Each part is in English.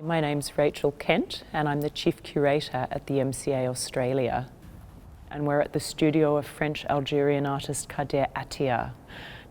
My name's Rachel Kent and I'm the Chief Curator at the MCA Australia. And we're at the studio of French-Algerian artist Kader Attia.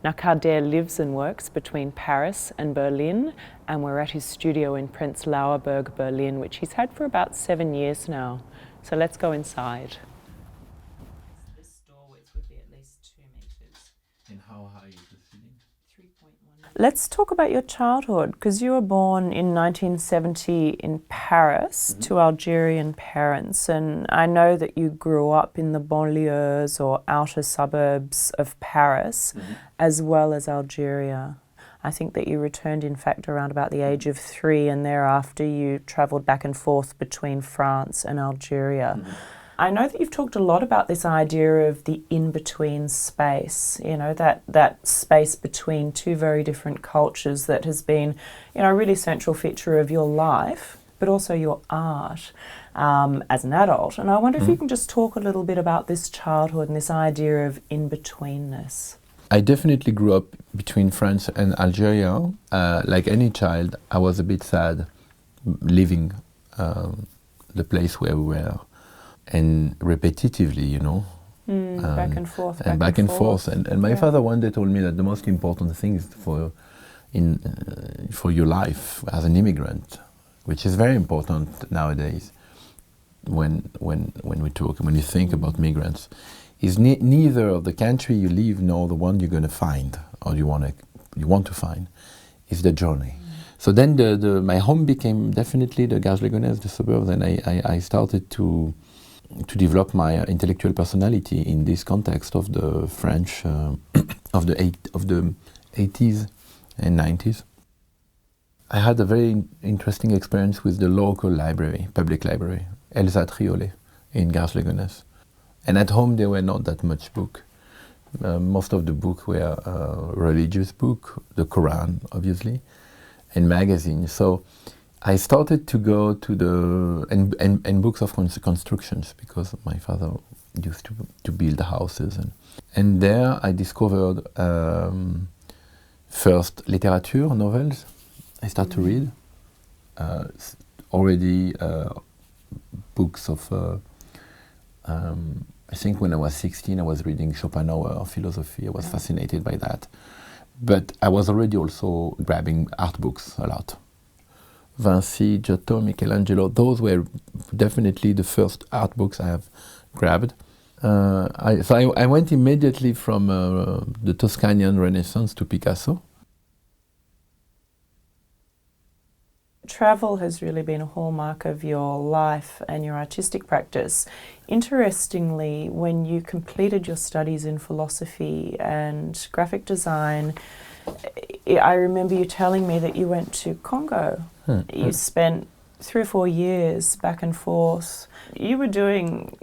Now Kader lives and works between Paris and Berlin, and we're at his studio in Prenzlauer Berg, Berlin, which he's had for about 7 years now. So let's go inside. This door width would be at least 2 meters. And how high is the ceiling? 3.1. Let's talk about your childhood, because you were born in 1970 in Paris to Algerian parents, and I know that you grew up in the banlieues or outer suburbs of Paris as well as Algeria. I think that you returned, in fact, around about the age of 3, and thereafter you travelled back and forth between France and Algeria. I know that you've talked a lot about this idea of the in-between space, you know, that space between two very different cultures that has been, you know, a really central feature of your life, but also your art as an adult. And I wonder if you can just talk a little bit about this childhood and this idea of in-betweenness. I definitely grew up between France and Algeria. Like any child, I was a bit sad leaving the place where we were. And repetitively, you know. Back and forth. And back and forth. And my father one day told me that the most important thing is for your life as an immigrant, which is very important nowadays when you think about migrants, is neither of the country you leave nor the one you're going to find or you want to find, is the journey. So then my home became definitely the Gare Gonesse, the suburbs, and I started to develop my intellectual personality in this context of the French of the 80s and 90s. I had a very interesting experience with the local library, public library, Elsa Triolet in Gare Gonesse. And at home there were not that much book. Most of the books were religious book, the Quran obviously, and magazines. So I started to go to and books of constructions, because my father used to build houses, and there I discovered first literature, novels. I started to read already books of. I think when I was 16, I was reading Schopenhauer, philosophy. I was fascinated by that, but I was already also grabbing art books a lot. Vinci, Giotto, Michelangelo, those were definitely the first art books I have grabbed. I went immediately from the Toscanian Renaissance to Picasso. Travel has really been a hallmark of your life and your artistic practice. Interestingly, when you completed your studies in philosophy and graphic design, I remember you telling me that you went to Congo. You spent 3 or 4 years back and forth. You were doing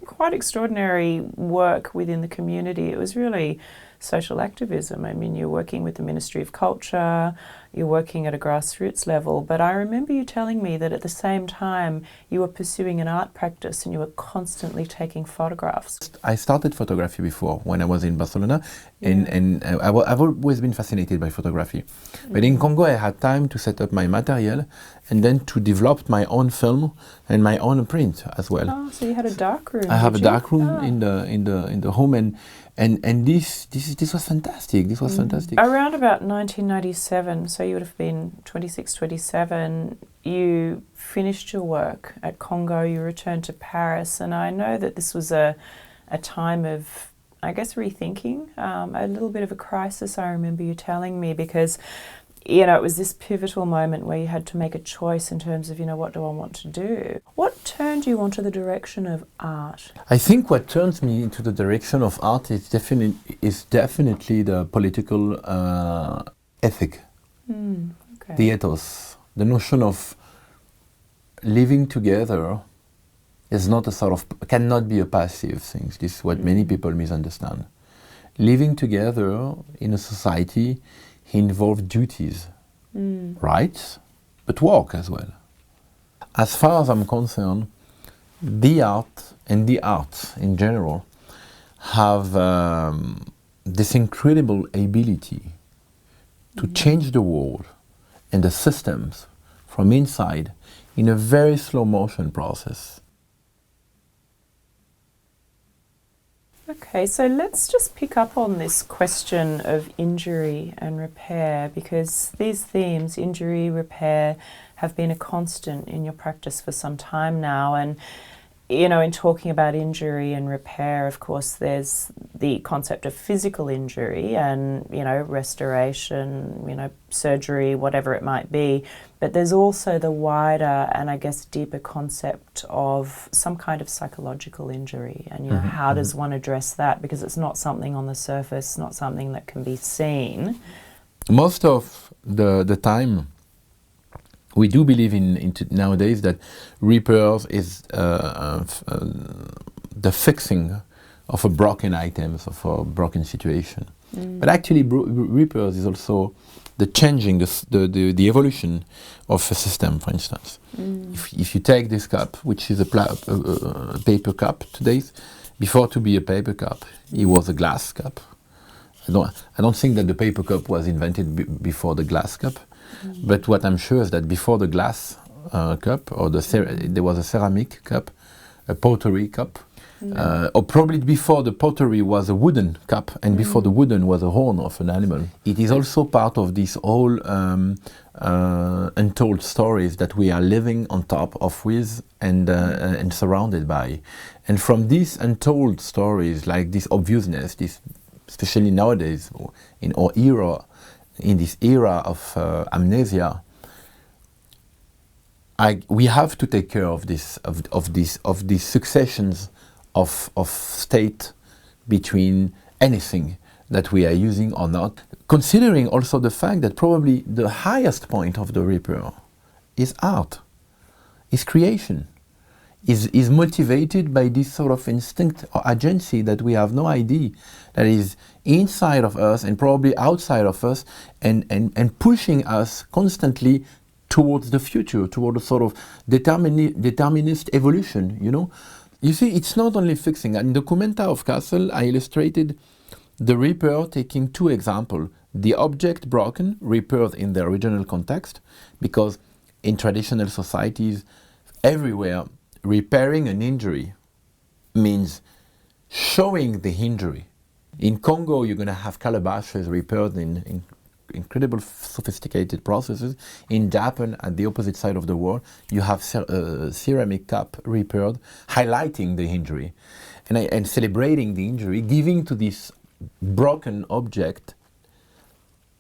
quite extraordinary work within the community. It was really social activism. I mean, you're working with the Ministry of Culture, you're working at a grassroots level, but I remember you telling me that at the same time you were pursuing an art practice and you were constantly taking photographs. I started photography before when I was in Barcelona, and I've always been fascinated by photography. But in Congo I had time to set up my material and then to develop my own film and my own print as well. Oh, so you had a dark room. I have a dark room in the home, and this was fantastic. This was fantastic. Around about 1997, so you would have been 26, 27, you finished your work at Congo, you returned to Paris, and I know that this was a time of, I guess, rethinking, a little bit of a crisis, I remember you telling me, because you know, it was this pivotal moment where you had to make a choice in terms of, you know, what do I want to do? What turned you onto the direction of art? I think what turns me into the direction of art is definitely the political ethic, the ethos, the notion of living together is not a sort of, cannot be a passive thing. This is what many people misunderstand. Living together in a society involves duties, rights, but work as well. As far as I'm concerned, the art and the arts in general have this incredible ability to change the world and the systems from inside in a very slow motion process. Okay, so let's just pick up on this question of injury and repair, because these themes, injury, repair, have been a constant in your practice for some time now. And, you know, in talking about injury and repair, of course, there's the concept of physical injury and, you know, restoration, you know, surgery, whatever it might be. But there's also the wider and, I guess, deeper concept of some kind of psychological injury. And, you know, how does one address that? Because it's not something on the surface, not something that can be seen. Most of the time, we do believe in nowadays that repairs is the fixing of a broken items, of a broken situation. But actually, repairs is also the changing, the evolution of a system, for instance. If you take this cup, which is a paper cup today, before to be a paper cup, it was a glass cup. I don't think that the paper cup was invented before the glass cup. But what I'm sure is that before the glass cup, or there was a ceramic cup, a pottery cup, or probably before the pottery was a wooden cup, and before the wooden was a horn of an animal. It is also part of these whole untold stories that we are living on top of with and surrounded by. And from these untold stories, like this obviousness, this, especially nowadays, in our era, in this era of amnesia, we have to take care of these successions of state between anything that we are using or not, considering also the fact that probably the highest point of the repair is art, is creation, is motivated by this sort of instinct or agency that we have no idea, that is inside of us and probably outside of us, and pushing us constantly towards the future, toward a sort of determinist evolution, you know. You see, it's not only fixing. In the Documenta of Castle, I illustrated the repair taking two examples. The object broken, repaired in the original context, because in traditional societies, everywhere, repairing an injury means showing the injury. In Congo, you're going to have calabashes repaired in incredible sophisticated processes. In Japan, at the opposite side of the world, you have ceramic cup repaired, highlighting the injury and celebrating the injury, giving to this broken object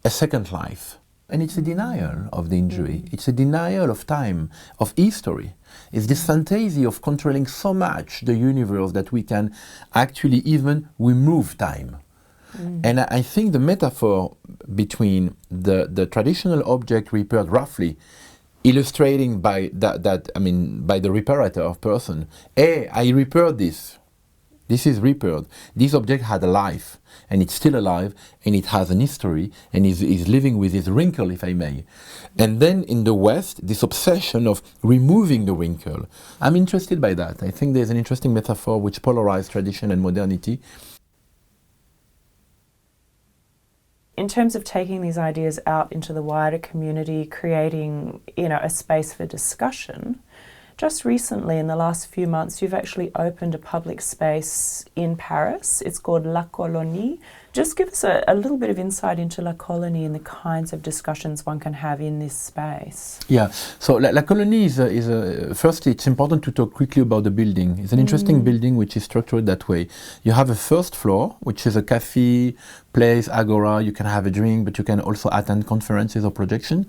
a second life. And it's a denial of the injury. It's a denial of time, of history. It's this fantasy of controlling so much the universe that we can actually even remove time. And I think the metaphor between the traditional object repaired roughly, illustrating by by the reparator person, hey, I repaired this. This is repaired. This object had a life, and it's still alive, and it has an history, and is living with its wrinkle, if I may. And then in the West, this obsession of removing the wrinkle. I'm interested by that. I think there's an interesting metaphor which polarizes tradition and modernity. In terms of taking these ideas out into the wider community, creating, you know, a space for discussion, just recently, in the last few months, you've actually opened a public space in Paris. It's called La Colonie. Just give us a little bit of insight into La Colonie and the kinds of discussions one can have in this space. Yeah, so La Colonie is first, it's important to talk quickly about the building. It's an interesting building which is structured that way. You have a first floor, which is a cafe, place, agora. You can have a drink, but you can also attend conferences or projection.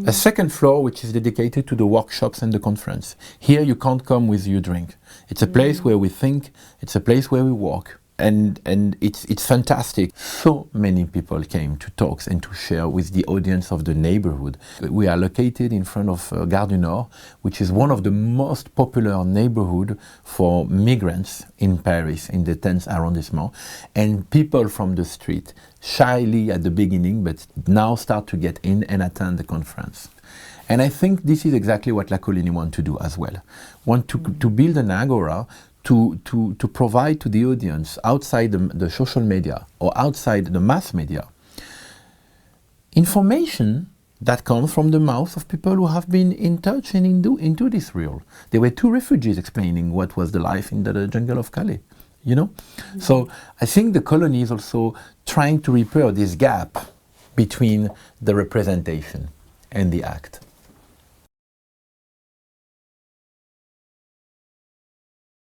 A second floor, which is dedicated to the workshops and the conference. Here you can't come with your drink. It's a place where we think, it's a place where we walk. And it's fantastic. So many people came to talks and to share with the audience of the neighborhood. We are located in front of Gare du Nord, which is one of the most popular neighborhoods for migrants in Paris, in the 10th arrondissement. And people from the street, shyly at the beginning, but now start to get in and attend the conference. And I think this is exactly what La Colonie want to do as well. Want to build an agora to provide to the audience outside the social media or outside the mass media information that comes from the mouth of people who have been in touch and into this real. There were two refugees explaining what was the life in the jungle of Calais, you know? Mm-hmm. So I think the Colonie is also trying to repair this gap between the representation and the act.